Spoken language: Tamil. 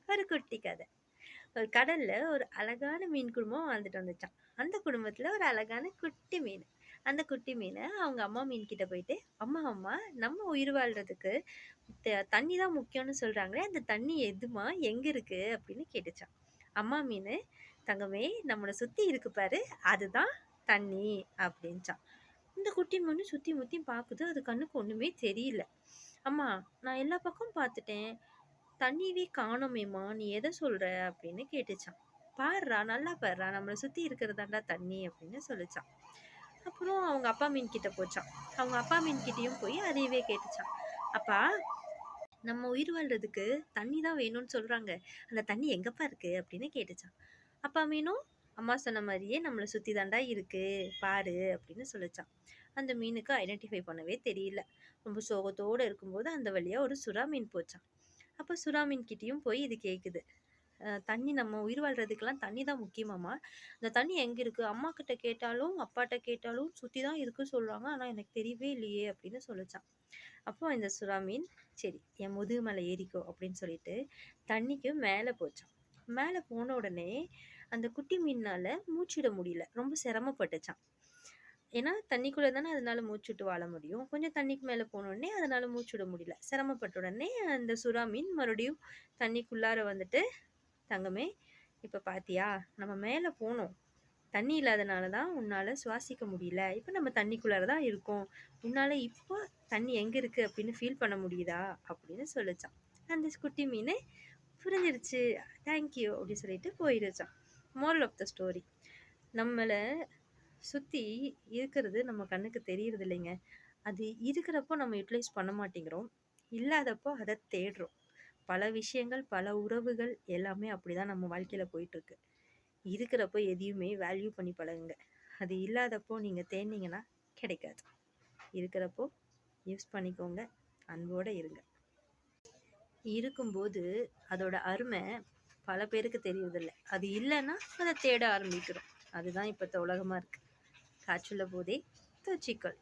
ஒரு குட்டி கதை. ஒரு கடல்ல ஒரு அழகான மீன் குடும்பம் வாழ்ந்துட்டு வந்துச்சாம். அந்த குடும்பத்துல ஒரு அழகான குட்டி மீன். அந்த குட்டி மீன் அவங்க அம்மா மீன் கிட்ட போயிட்டு, அம்மா அம்மா நம்ம உயிர் வாழ்றதுக்கு தண்ணி தான் முக்கியம்னு சொல்றாங்களே, அந்த தண்ணி எதுமா எங்க இருக்கு அப்படின்னு கேட்டுச்சாம். அம்மா மீன், தங்கமே நம்மளை சுத்தி இருக்கு பாரு, அதுதான் தண்ணி அப்படின்ச்சாம். இந்த குட்டி மீன் சுத்தி முத்தி பாக்குது, அது கண்ணுக்கு ஒண்ணுமே தெரியல. அம்மா, நான் எல்லா பக்கம் பார்த்துட்டேன், தண்ணியவே காணோமேம்மா, நீ எதை சொல்ற அப்படின்னு கேட்டுச்சான். பாருடா, நல்லா பாருடா, நம்மளை சுத்தி இருக்கிறதாண்டா தண்ணி அப்படின்னு சொல்லிச்சான். அப்புறம் அவங்க அப்பா மீன் கிட்ட போச்சான். அவங்க அப்பா மீன் கிட்டயும் போய் அதையவே கேட்டுச்சான். அப்பா, நம்ம உயிர் வாழ்றதுக்கு தண்ணி தான் வேணும்னு சொல்றாங்க, அந்த தண்ணி எங்கப்பா இருக்கு அப்படின்னு கேட்டுச்சான். அப்பா மீனும் அம்மா சொன்ன மாதிரியே நம்மளை சுத்தி தாண்டா இருக்கு, பாரு அப்படின்னு சொல்லிச்சான். அந்த மீனுக்கு ஐடென்டிஃபை பண்ணவே தெரியல. ரொம்ப சோகத்தோட இருக்கும்போது அந்த வழியா ஒரு சுறா மீன் போச்சான். அப்போ சுறா மீன் கிட்டயும் போய் இது கேக்குது. தண்ணி நம்ம உயிர் வாழ்றதுக்கெல்லாம் தண்ணி தான் முக்கியமாம்மா. அந்த தண்ணி எங்க இருக்கு? அம்மா கிட்ட கேட்டாலும், அப்பாட்ட கேட்டாலும் சுத்தி தான் இருக்கு சொல்றாங்க. ஆனா எனக்கு தெரியவே இல்லையே அப்படின்னு சொல்லுச்சான். அப்போ இந்த சுறா மீன், சரி என் முதுகு மேல ஏறிக்கோ அப்படின்னு சொல்லிட்டு தண்ணிக்கு மேல போச்சாம். மேல போன உடனே அந்த குட்டி மீனால மூச்சிட முடியல. ரொம்ப சிரமப்பட்டுச்சாம். ஏன்னா தண்ணிக்குள்ள தானே அதனால மூச்சுட்டு வாழ முடியும். கொஞ்சம் தண்ணிக்கு மேல போன உடனே அதனால மூச்சுட முடியல. சிரமப்பட்ட உடனே அந்த சுறா மீன் மறுபடியும் தண்ணிக்குள்ளார வந்துட்டு, தங்கமே, இப்ப பாத்தியா, நம்ம மேல போனோம். தண்ணி இல்லாதனால தான் உன்னால சுவாசிக்க முடியல. இப்ப நம்ம தண்ணிக்குள்ளார தான் இருக்கோம். உன்னால இப்போ தண்ணி எங்க இருக்கு அப்படின்னு ஃபீல் பண்ண முடியுதா அப்படின்னு சொல்லுச்சான். அந்த குட்டி மீன் புரிஞ்சிருச்சு, தேங்க்யூ அப்படின்னு சொல்லிட்டு போயிடுச்சான். மோரல் ஆஃப் த ஸ்டோரி, நம்மள சுத்தி இருக்கிறது நம்ம கண்ணுக்கு தெரியறது இல்லைங்க. அது இருக்கிறப்போ நம்ம யூட்டிலைஸ் பண்ண மாட்டேங்கிறோம். இல்லாதப்போ அதை தேடுறோம். பல விஷயங்கள், பல உறவுகள் எல்லாமே அப்படிதான் நம்ம வாழ்க்கையில போயிட்டு இருக்கு. இருக்கிறப்போ எதையுமே வேல்யூ பண்ணி பழகுங்க. அது இல்லாதப்போ நீங்க தேடினீங்கன்னா கிடைக்காது. இருக்கிறப்போ யூஸ் பண்ணிக்கோங்க, அன்போட இருங்க. இருக்கும்போது அதோட அருமை பல பேருக்கு தெரியறதில்ல. அது இல்லைன்னா அதை தேட ஆரம்பிக்கிறோம். அதுதான் இப்பத்த உலகமா இருக்கு. காற்றுள்ள போதே தூச்சிக்கொள்.